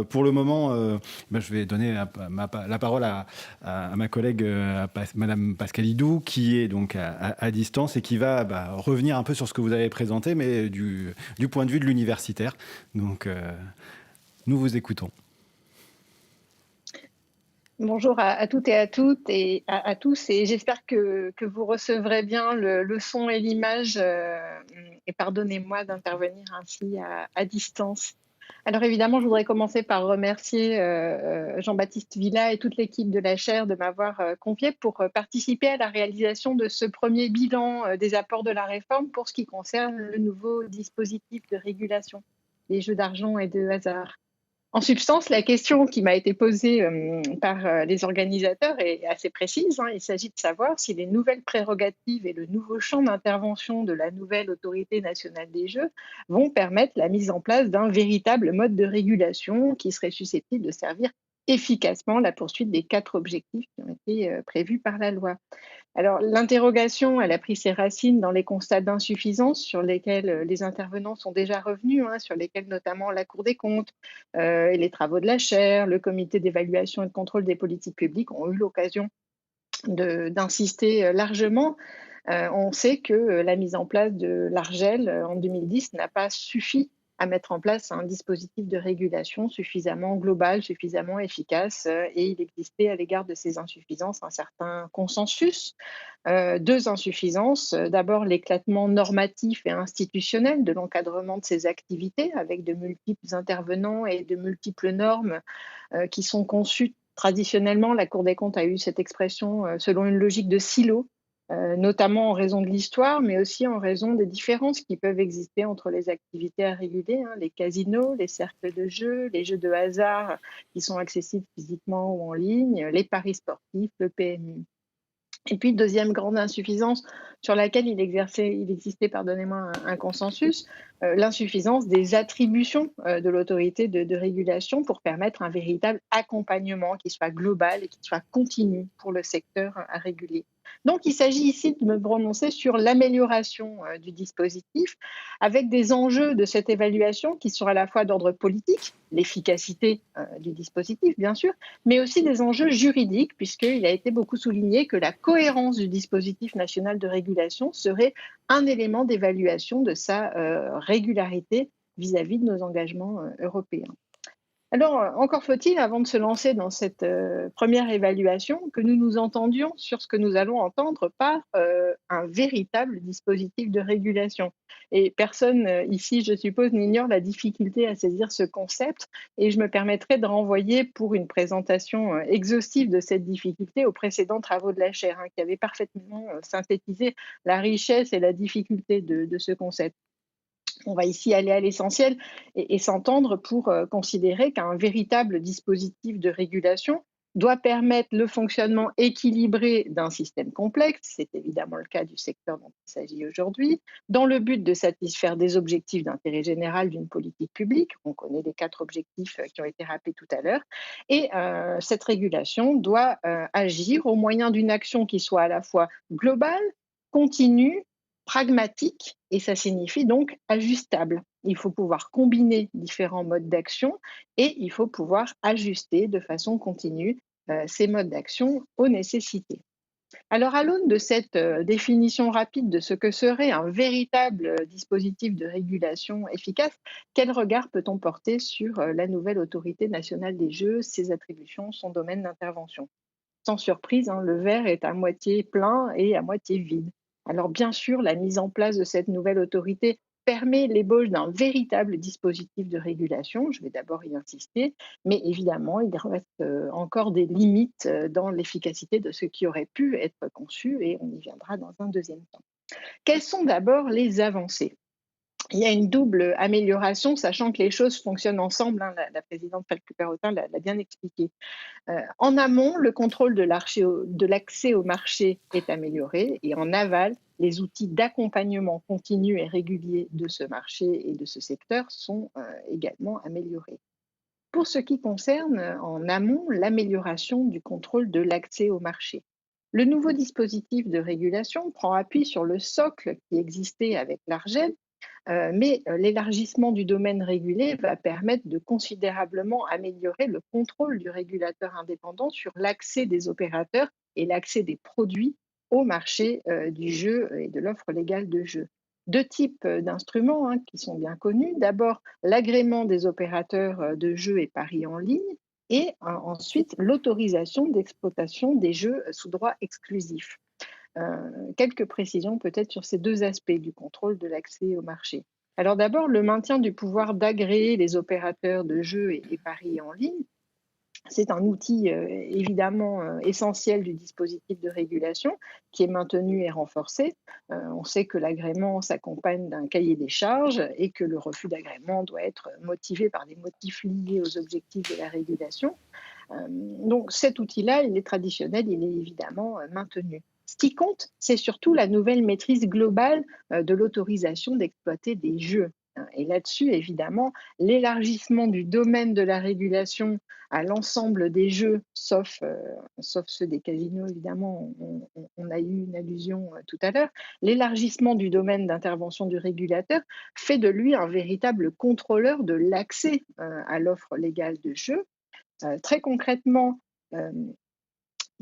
pour le moment, je vais donner la parole à ma collègue, Madame Pascalidou, qui est donc à distance et qui va revenir un peu sur ce que vous avez présenté, mais du point de vue de l'universitaire. Donc, nous vous écoutons. Bonjour à toutes et à toutes et à tous, et j'espère que vous recevrez bien le son et l'image, et pardonnez-moi d'intervenir ainsi à distance. Alors évidemment, je voudrais commencer par remercier Jean-Baptiste Villa et toute l'équipe de la chaire de m'avoir confié pour participer à la réalisation de ce premier bilan des apports de la réforme pour ce qui concerne le nouveau dispositif de régulation des jeux d'argent et de hasard. En substance, la question qui m'a été posée par les organisateurs est assez précise, hein. Il s'agit de savoir si les nouvelles prérogatives et le nouveau champ d'intervention de la nouvelle autorité nationale des jeux vont permettre la mise en place d'un véritable mode de régulation qui serait susceptible de servir efficacement la poursuite des 4 objectifs qui ont été prévus par la loi. Alors, l'interrogation, elle a pris ses racines dans les constats d'insuffisance sur lesquels les intervenants sont déjà revenus, hein, sur lesquels notamment la Cour des comptes et les travaux de la chaire, le comité d'évaluation et de contrôle des politiques publiques ont eu l'occasion d'insister largement. On sait que la mise en place de l'ARGEL en 2010 n'a pas suffi à mettre en place un dispositif de régulation suffisamment global, suffisamment efficace, et il existait à l'égard de ces insuffisances un certain consensus. Deux insuffisances. D'abord, l'éclatement normatif et institutionnel de l'encadrement de ces activités, avec de multiples intervenants et de multiples normes qui sont conçues traditionnellement. La Cour des comptes a eu cette expression selon une logique de silo, notamment en raison de l'histoire, mais aussi en raison des différences qui peuvent exister entre les activités à réguler, hein, les casinos, les cercles de jeux, les jeux de hasard qui sont accessibles physiquement ou en ligne, les paris sportifs, le PMU. Et puis, deuxième grande insuffisance sur laquelle il existait un consensus, l'insuffisance des attributions de l'autorité de régulation pour permettre un véritable accompagnement qui soit global et qui soit continu pour le secteur à réguler. Donc, il s'agit ici de me prononcer sur l'amélioration du dispositif avec des enjeux de cette évaluation qui sont à la fois d'ordre politique, l'efficacité du dispositif, bien sûr, mais aussi des enjeux juridiques, puisqu'il a été beaucoup souligné que la cohérence du dispositif national de régulation serait un élément d'évaluation de sa régularité vis-à-vis de nos engagements européens. Alors, encore faut-il, avant de se lancer dans cette première évaluation, que nous nous entendions sur ce que nous allons entendre par un véritable dispositif de régulation. Et personne ici, je suppose, n'ignore la difficulté à saisir ce concept, et je me permettrai de renvoyer pour une présentation exhaustive de cette difficulté aux précédents travaux de la chaire, hein, qui avaient parfaitement synthétisé la richesse et la difficulté de ce concept. On va ici aller à l'essentiel et s'entendre pour considérer qu'un véritable dispositif de régulation doit permettre le fonctionnement équilibré d'un système complexe, c'est évidemment le cas du secteur dont il s'agit aujourd'hui, dans le but de satisfaire des objectifs d'intérêt général d'une politique publique. On connaît les 4 objectifs qui ont été rappelés tout à l'heure. Et cette régulation doit agir au moyen d'une action qui soit à la fois globale, continue, pragmatique, et ça signifie donc ajustable. Il faut pouvoir combiner différents modes d'action et il faut pouvoir ajuster de façon continue ces modes d'action aux nécessités. Alors, à l'aune de cette définition rapide de ce que serait un véritable dispositif de régulation efficace, quel regard peut-on porter sur la nouvelle autorité nationale des jeux, ses attributions, son domaine d'intervention? Sans surprise, hein, le verre est à moitié plein et à moitié vide. Alors bien sûr, la mise en place de cette nouvelle autorité permet l'ébauche d'un véritable dispositif de régulation, je vais d'abord y insister, mais évidemment, il reste encore des limites dans l'efficacité de ce qui aurait pu être conçu, et on y viendra dans un deuxième temps. Quelles sont d'abord les avancées? Il y a une double amélioration, sachant que les choses fonctionnent ensemble, hein, la présidente Falque-Perrotin l'a bien expliqué. En amont, le contrôle de l'accès au marché est amélioré, et en aval, les outils d'accompagnement continu et régulier de ce marché et de ce secteur sont également améliorés. Pour ce qui concerne en amont l'amélioration du contrôle de l'accès au marché, le nouveau dispositif de régulation prend appui sur le socle qui existait avec l'ARGEL, mais l'élargissement du domaine régulé va permettre de considérablement améliorer le contrôle du régulateur indépendant sur l'accès des opérateurs et l'accès des produits au marché du jeu et de l'offre légale de jeu. Deux types d'instruments qui sont bien connus. D'abord, l'agrément des opérateurs de jeux et paris en ligne et ensuite l'autorisation d'exploitation des jeux sous droit exclusif. Quelques précisions peut-être sur ces deux aspects du contrôle de l'accès au marché. Alors d'abord, le maintien du pouvoir d'agréer les opérateurs de jeux et paris en ligne, c'est un outil évidemment essentiel du dispositif de régulation qui est maintenu et renforcé. On sait que l'agrément s'accompagne d'un cahier des charges et que le refus d'agrément doit être motivé par des motifs liés aux objectifs de la régulation. Donc cet outil-là, il est traditionnel, il est évidemment maintenu. Ce qui compte, c'est surtout la nouvelle maîtrise globale de l'autorisation d'exploiter des jeux. Et là-dessus, évidemment, l'élargissement du domaine de la régulation à l'ensemble des jeux, sauf ceux des casinos, évidemment, on a eu une allusion tout à l'heure, l'élargissement du domaine d'intervention du régulateur fait de lui un véritable contrôleur de l'accès à l'offre légale de jeux. Très concrètement, euh,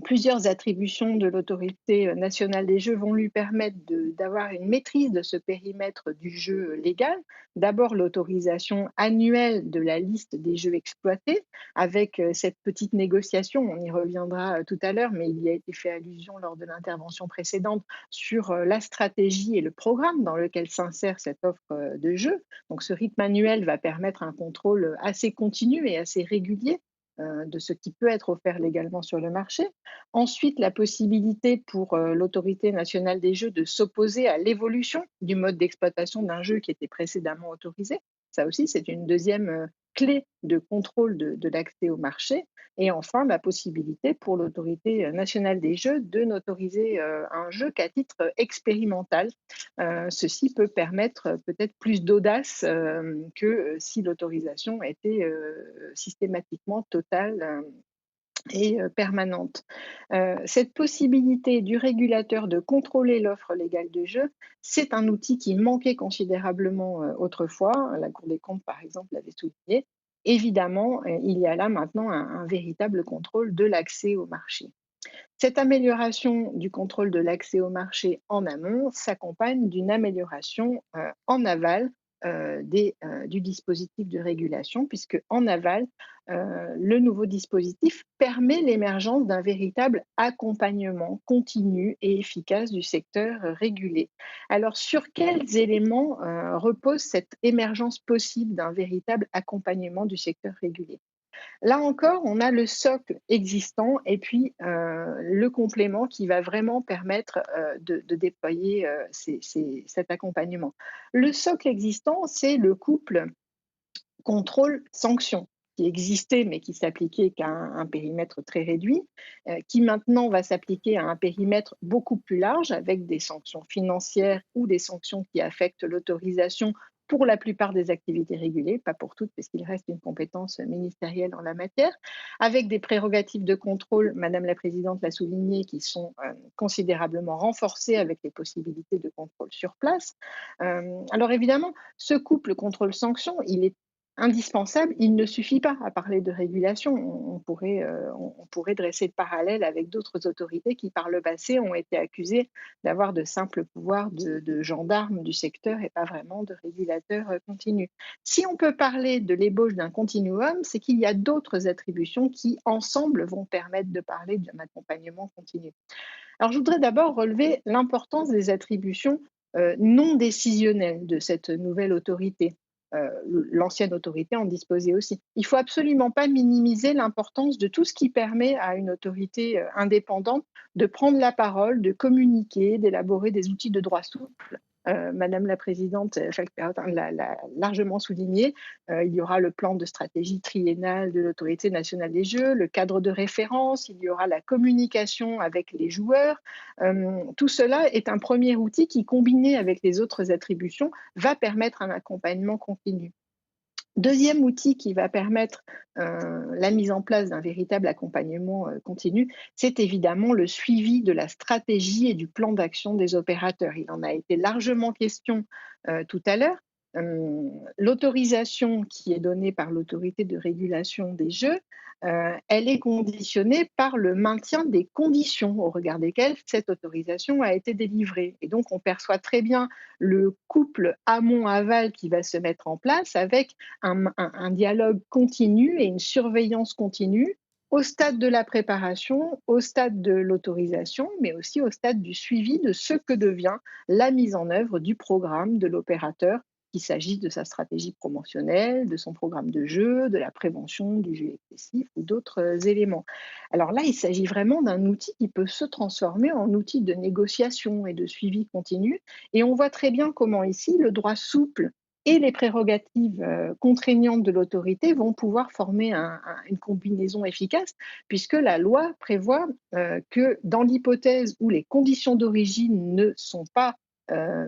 plusieurs attributions de l'autorité nationale des jeux vont lui permettre d'avoir une maîtrise de ce périmètre du jeu légal. D'abord, l'autorisation annuelle de la liste des jeux exploités, avec cette petite négociation, on y reviendra tout à l'heure, mais il y a été fait allusion lors de l'intervention précédente sur la stratégie et le programme dans lequel s'insère cette offre de jeu. Donc ce rythme annuel va permettre un contrôle assez continu et assez régulier de ce qui peut être offert légalement sur le marché. Ensuite, la possibilité pour l'autorité nationale des jeux de s'opposer à l'évolution du mode d'exploitation d'un jeu qui était précédemment autorisé. Ça aussi, c'est une deuxième clé de contrôle de l'accès au marché. Et enfin, la possibilité pour l'autorité nationale des jeux de n'autoriser un jeu qu'à titre expérimental. Ceci peut permettre peut-être plus d'audace que si l'autorisation était systématiquement totale et permanente. Cette possibilité du régulateur de contrôler l'offre légale de jeu, c'est un outil qui manquait considérablement autrefois. La Cour des comptes, par exemple, l'avait souligné. Évidemment, il y a là maintenant un véritable contrôle de l'accès au marché. Cette amélioration du contrôle de l'accès au marché en amont s'accompagne d'une amélioration en aval du dispositif de régulation, puisque en aval, le nouveau dispositif permet l'émergence d'un véritable accompagnement continu et efficace du secteur régulé. Alors, sur quels éléments repose cette émergence possible d'un véritable accompagnement du secteur régulé? Là encore, on a le socle existant et puis le complément qui va vraiment permettre de déployer cet accompagnement. Le socle existant, c'est le couple contrôle-sanction qui existait mais qui s'appliquait qu'à un périmètre très réduit, qui maintenant va s'appliquer à un périmètre beaucoup plus large avec des sanctions financières ou des sanctions qui affectent l'autorisation pour la plupart des activités régulées, pas pour toutes, parce qu'il reste une compétence ministérielle en la matière, avec des prérogatives de contrôle, Madame la Présidente l'a souligné, qui sont considérablement renforcées avec les possibilités de contrôle sur place. Alors évidemment, ce couple contrôle-sanction, il est indispensable, il ne suffit pas à parler de régulation. On pourrait dresser le parallèle avec d'autres autorités qui, par le passé, ont été accusées d'avoir de simples pouvoirs de gendarmes du secteur et pas vraiment de régulateurs continus. Si on peut parler de l'ébauche d'un continuum, c'est qu'il y a d'autres attributions qui, ensemble, vont permettre de parler d'un accompagnement continu. Alors, je voudrais d'abord relever l'importance des attributions non décisionnelles de cette nouvelle autorité. L'ancienne autorité en disposait aussi. Il ne faut absolument pas minimiser l'importance de tout ce qui permet à une autorité indépendante de prendre la parole, de communiquer, d'élaborer des outils de droit souple. Madame la Présidente Falk-Perrin l'a largement souligné. Il y aura le plan de stratégie triennale de l'autorité nationale des jeux, le cadre de référence, il y aura la communication avec les joueurs. Tout cela est un premier outil qui, combiné avec les autres attributions, va permettre un accompagnement continu. Deuxième outil qui va permettre la mise en place d'un véritable accompagnement continu, c'est évidemment le suivi de la stratégie et du plan d'action des opérateurs. Il en a été largement question tout à l'heure. L'autorisation qui est donnée par l'autorité de régulation des jeux, elle est conditionnée par le maintien des conditions au regard desquelles cette autorisation a été délivrée. Et donc, on perçoit très bien le couple amont-aval qui va se mettre en place avec un dialogue continu et une surveillance continue au stade de la préparation, au stade de l'autorisation, mais aussi au stade du suivi de ce que devient la mise en œuvre du programme de l'opérateur, qu'il s'agisse de sa stratégie promotionnelle, de son programme de jeu, de la prévention du jeu excessif ou d'autres éléments. Alors là, il s'agit vraiment d'un outil qui peut se transformer en outil de négociation et de suivi continu. Et on voit très bien comment ici, le droit souple et les prérogatives contraignantes de l'autorité vont pouvoir former une combinaison efficace, puisque la loi prévoit que dans l'hypothèse où les conditions d'origine ne sont pas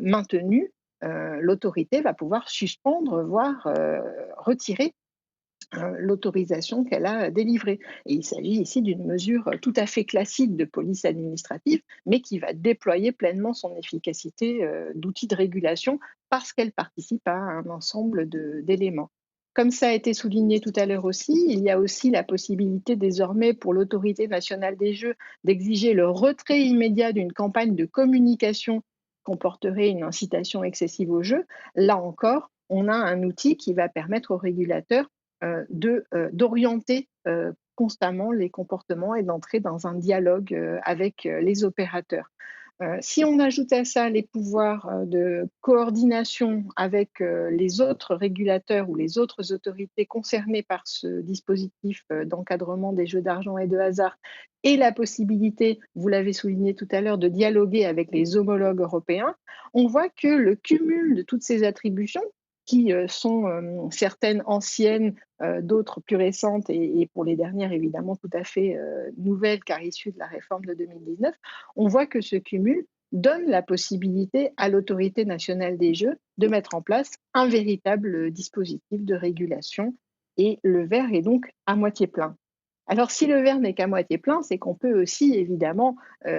maintenues, l'autorité va pouvoir suspendre, voire retirer l'autorisation qu'elle a délivrée. Et il s'agit ici d'une mesure tout à fait classique de police administrative, mais qui va déployer pleinement son efficacité d'outil de régulation parce qu'elle participe à un ensemble d'éléments. Comme ça a été souligné tout à l'heure aussi, il y a aussi la possibilité désormais pour l'autorité nationale des jeux d'exiger le retrait immédiat d'une campagne de communication qui comporterait une incitation excessive au jeu. Là encore, on a un outil qui va permettre aux régulateurs d'orienter constamment les comportements et d'entrer dans un dialogue avec les opérateurs. Si on ajoute à ça les pouvoirs de coordination avec les autres régulateurs ou les autres autorités concernées par ce dispositif d'encadrement des jeux d'argent et de hasard et la possibilité, vous l'avez souligné tout à l'heure, de dialoguer avec les homologues européens, on voit que le cumul de toutes ces attributions qui sont certaines anciennes, d'autres plus récentes et pour les dernières évidemment tout à fait nouvelles car issues de la réforme de 2019, on voit que ce cumul donne la possibilité à l'autorité nationale des jeux de mettre en place un véritable dispositif de régulation et le verre est donc à moitié plein. Alors si le verre n'est qu'à moitié plein, c'est qu'on peut aussi évidemment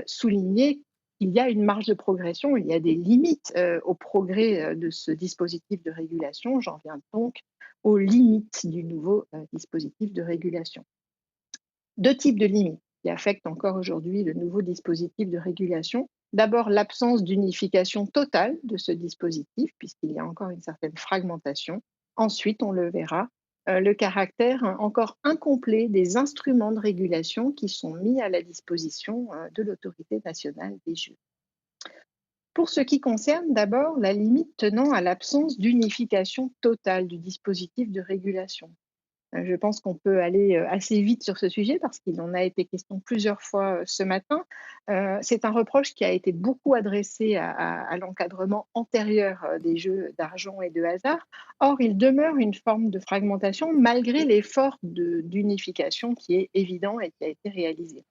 souligner qu'il y a une marge de progression, il y a des limites au progrès de ce dispositif de régulation. J'en viens donc aux limites du nouveau dispositif de régulation. Deux types de limites qui affectent encore aujourd'hui le nouveau dispositif de régulation. D'abord, l'absence d'unification totale de ce dispositif, puisqu'il y a encore une certaine fragmentation. Ensuite, on le verra, le caractère encore incomplet des instruments de régulation qui sont mis à la disposition de l'autorité nationale des jeux. Pour ce qui concerne d'abord la limite tenant à l'absence d'unification totale du dispositif de régulation. Je pense qu'on peut aller assez vite sur ce sujet parce qu'il en a été question plusieurs fois ce matin. C'est un reproche qui a été beaucoup adressé à l'encadrement antérieur des jeux d'argent et de hasard. Or, il demeure une forme de fragmentation malgré l'effort d'unification qui est évident et qui a été réalisé.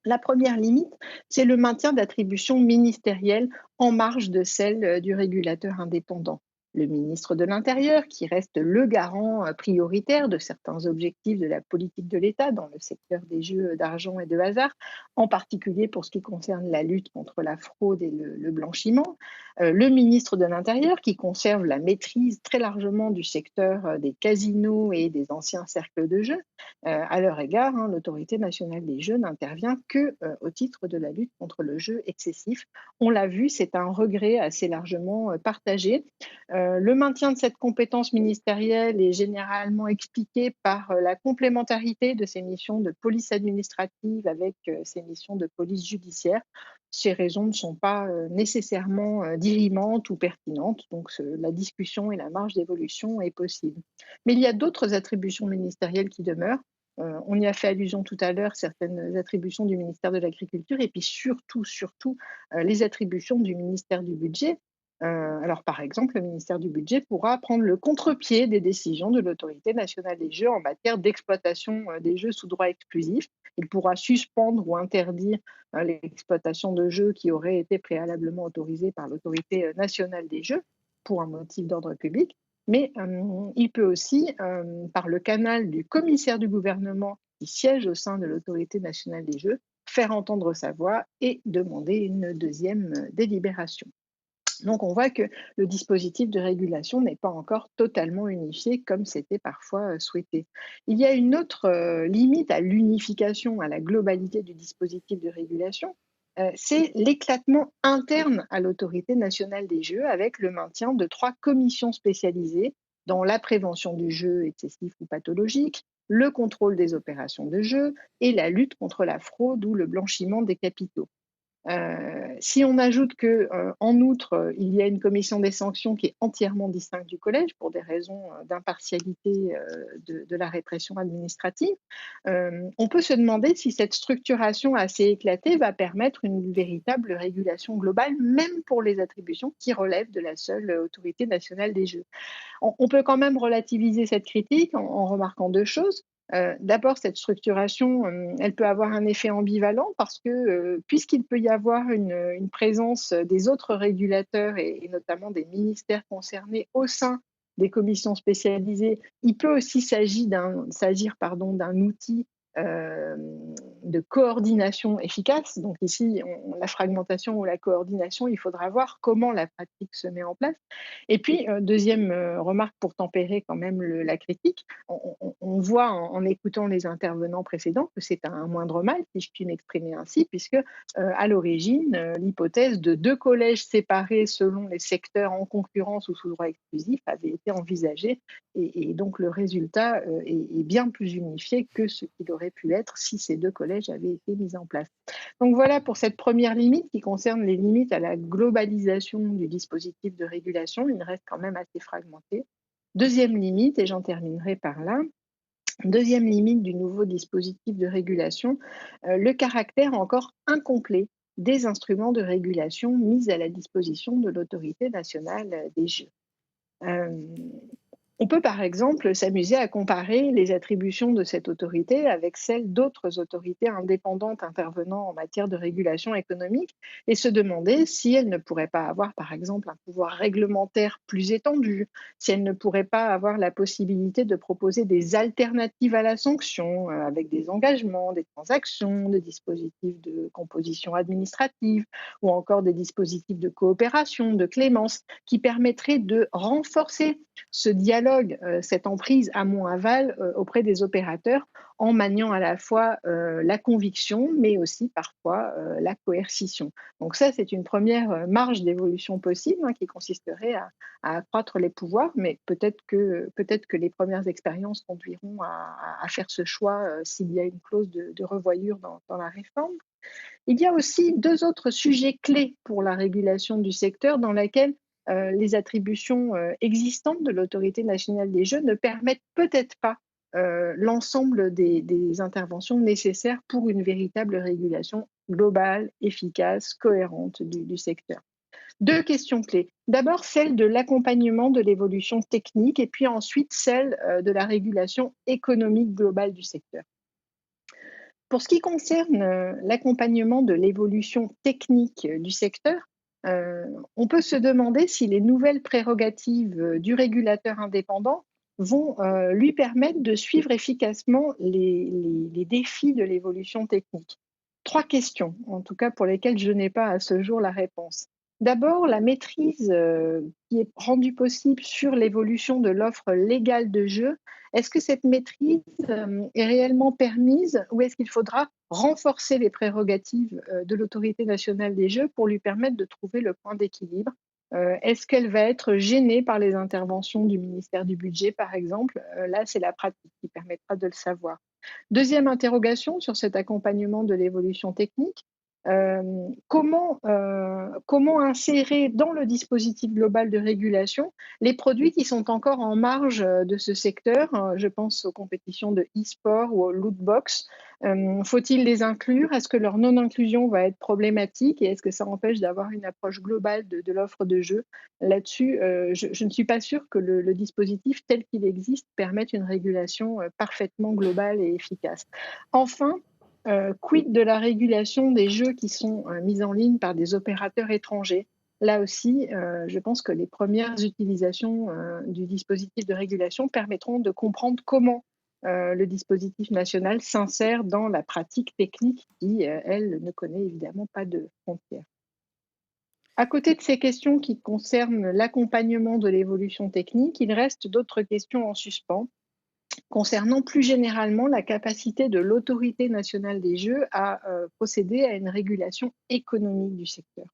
La première limite, c'est le maintien d'attributions ministérielles en marge de celles du régulateur indépendant. Le ministre de l'Intérieur, qui reste le garant prioritaire de certains objectifs de la politique de l'État dans le secteur des jeux d'argent et de hasard, en particulier pour ce qui concerne la lutte contre la fraude et le blanchiment. Le ministre de l'Intérieur, qui conserve la maîtrise très largement du secteur des casinos et des anciens cercles de jeux. À leur égard, l'autorité nationale des jeux n'intervient que au titre de la lutte contre le jeu excessif. On l'a vu, c'est un regret assez largement partagé. Le maintien de cette compétence ministérielle est généralement expliqué par la complémentarité de ces missions de police administrative avec ces missions de police judiciaire. Ces raisons ne sont pas nécessairement dirimantes ou pertinentes, donc la discussion et la marge d'évolution est possible. Mais il y a d'autres attributions ministérielles qui demeurent. On y a fait allusion tout à l'heure, certaines attributions du ministère de l'Agriculture et puis surtout, les attributions du ministère du Budget. Alors, par exemple, le ministère du Budget pourra prendre le contre-pied des décisions de l'Autorité nationale des jeux en matière d'exploitation des jeux sous droit exclusif. Il pourra suspendre ou interdire l'exploitation de jeux qui auraient été préalablement autorisés par l'Autorité nationale des jeux pour un motif d'ordre public. Mais il peut aussi, par le canal du commissaire du gouvernement qui siège au sein de l'Autorité nationale des jeux, faire entendre sa voix et demander une deuxième délibération. Donc on voit que le dispositif de régulation n'est pas encore totalement unifié comme c'était parfois souhaité. Il y a une autre limite à l'unification, à la globalité du dispositif de régulation, c'est l'éclatement interne à l'autorité nationale des jeux avec le maintien de trois commissions spécialisées dans la prévention du jeu excessif ou pathologique, le contrôle des opérations de jeu et la lutte contre la fraude ou le blanchiment des capitaux. Si on ajoute que, en outre, il y a une commission des sanctions qui est entièrement distincte du collège pour des raisons d'impartialité de la répression administrative, on peut se demander si cette structuration assez éclatée va permettre une véritable régulation globale, même pour les attributions qui relèvent de la seule autorité nationale des jeux. On peut quand même relativiser cette critique en remarquant deux choses. D'abord, cette structuration, elle peut avoir un effet ambivalent parce que, puisqu'il peut y avoir une présence des autres régulateurs et notamment des ministères concernés au sein des commissions spécialisées, il peut aussi s'agir d'un outil euh, de coordination efficace. Donc ici, la fragmentation ou la coordination, il faudra voir comment la pratique se met en place. Et puis, deuxième remarque pour tempérer quand même la critique, on voit en écoutant les intervenants précédents que c'est un moindre mal, si je puis m'exprimer ainsi, puisque à l'origine, l'hypothèse de deux collèges séparés selon les secteurs en concurrence ou sous droit exclusif avait été envisagée, et donc le résultat est bien plus unifié que ce qu'il aurait pu être si ces deux collèges avaient été mis en place. Donc voilà pour cette première limite qui concerne les limites à la globalisation du dispositif de régulation. Il reste quand même assez fragmenté. Deuxième limite, et j'en terminerai par là, deuxième limite du nouveau dispositif de régulation, le caractère encore incomplet des instruments de régulation mis à la disposition de l'autorité nationale des jeux. Euh, on peut par exemple s'amuser à comparer les attributions de cette autorité avec celles d'autres autorités indépendantes intervenant en matière de régulation économique et se demander si elles ne pourraient pas avoir par exemple un pouvoir réglementaire plus étendu, si elles ne pourraient pas avoir la possibilité de proposer des alternatives à la sanction avec des engagements, des transactions, des dispositifs de composition administrative ou encore des dispositifs de coopération, de clémence qui permettraient de renforcer ce dialogue, cette emprise amont-aval auprès des opérateurs en maniant à la fois la conviction, mais aussi parfois la coercition. Donc ça, c'est une première marge d'évolution possible qui consisterait à accroître les pouvoirs, mais peut-être que les premières expériences conduiront à faire ce choix s'il y a une clause de revoyure dans la réforme. Il y a aussi deux autres sujets clés pour la régulation du secteur dans lesquels les attributions existantes de l'autorité nationale des jeux ne permettent peut-être pas l'ensemble des interventions nécessaires pour une véritable régulation globale, efficace, cohérente du secteur. Deux questions clés. D'abord, celle de l'accompagnement de l'évolution technique et puis ensuite celle de la régulation économique globale du secteur. Pour ce qui concerne l'accompagnement de l'évolution technique du secteur, on peut se demander si les nouvelles prérogatives du régulateur indépendant vont lui permettre de suivre efficacement les défis de l'évolution technique. Trois questions, en tout cas pour lesquelles je n'ai pas à ce jour la réponse. D'abord, la maîtrise qui est rendue possible sur l'évolution de l'offre légale de jeu. Est-ce que cette maîtrise est réellement permise ou est-ce qu'il faudra renforcer les prérogatives de l'autorité nationale des jeux pour lui permettre de trouver le point d'équilibre? Est-ce qu'elle va être gênée par les interventions du ministère du Budget, par exemple? Là, c'est la pratique qui permettra de le savoir. Deuxième interrogation sur cet accompagnement de l'évolution technique. Comment insérer dans le dispositif global de régulation les produits qui sont encore en marge de ce secteur? Je pense aux compétitions de e-sport ou aux loot box. Faut-il les inclure? Est-ce que leur non-inclusion va être problématique et est-ce que ça empêche d'avoir une approche globale de l'offre de jeu? Là-dessus, je ne suis pas sûre que le dispositif tel qu'il existe permette une régulation parfaitement globale et efficace. Enfin, quid de la régulation des jeux qui sont mis en ligne par des opérateurs étrangers? Là aussi, je pense que les premières utilisations du dispositif de régulation permettront de comprendre comment le dispositif national s'insère dans la pratique technique qui, elle, ne connaît évidemment pas de frontières. À côté de ces questions qui concernent l'accompagnement de l'évolution technique, il reste d'autres questions en suspens concernant plus généralement la capacité de l'autorité nationale des jeux à procéder à une régulation économique du secteur.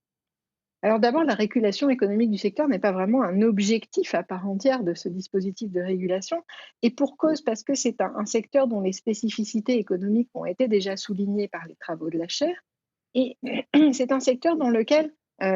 Alors d'abord, la régulation économique du secteur n'est pas vraiment un objectif à part entière de ce dispositif de régulation, et pour cause parce que c'est un secteur dont les spécificités économiques ont été déjà soulignées par les travaux de la chaire, et c'est un secteur dans lequel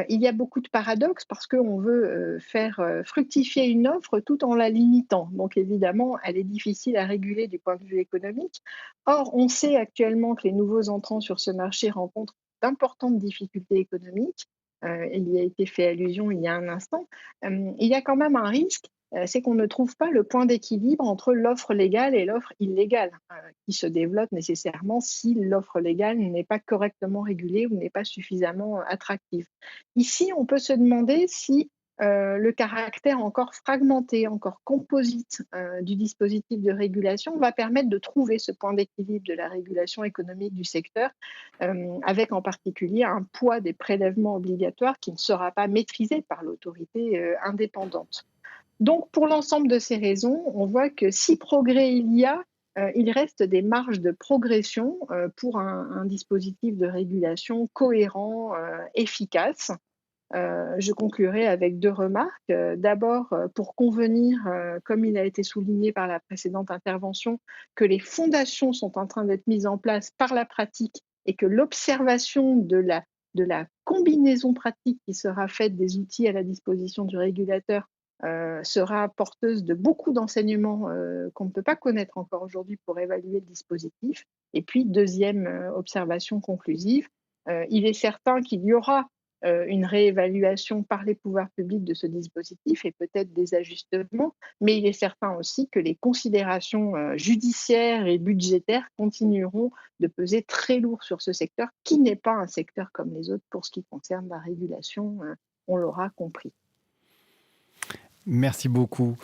il y a beaucoup de paradoxes parce qu'on veut faire fructifier une offre tout en la limitant. Donc évidemment, elle est difficile à réguler du point de vue économique. Or, on sait actuellement que les nouveaux entrants sur ce marché rencontrent d'importantes difficultés économiques. Il y a été fait allusion il y a un instant. Il y a quand même un risque, c'est qu'on ne trouve pas le point d'équilibre entre l'offre légale et l'offre illégale, qui se développe nécessairement si l'offre légale n'est pas correctement régulée ou n'est pas suffisamment attractive. Ici, on peut se demander si le caractère encore fragmenté, encore composite du dispositif de régulation va permettre de trouver ce point d'équilibre de la régulation économique du secteur, avec en particulier un poids des prélèvements obligatoires qui ne sera pas maîtrisé par l'autorité indépendante. Donc, pour l'ensemble de ces raisons, on voit que si progrès il y a, il reste des marges de progression pour un dispositif de régulation cohérent, efficace. Je conclurai avec deux remarques. D'abord, pour convenir, comme il a été souligné par la précédente intervention, que les fondations sont en train d'être mises en place par la pratique et que l'observation de la combinaison pratique qui sera faite des outils à la disposition du régulateur sera porteuse de beaucoup d'enseignements qu'on ne peut pas connaître encore aujourd'hui pour évaluer le dispositif. Et puis, deuxième observation conclusive, il est certain qu'il y aura une réévaluation par les pouvoirs publics de ce dispositif et peut-être des ajustements, mais il est certain aussi que les considérations judiciaires et budgétaires continueront de peser très lourd sur ce secteur, qui n'est pas un secteur comme les autres pour ce qui concerne la régulation, on l'aura compris. Merci beaucoup.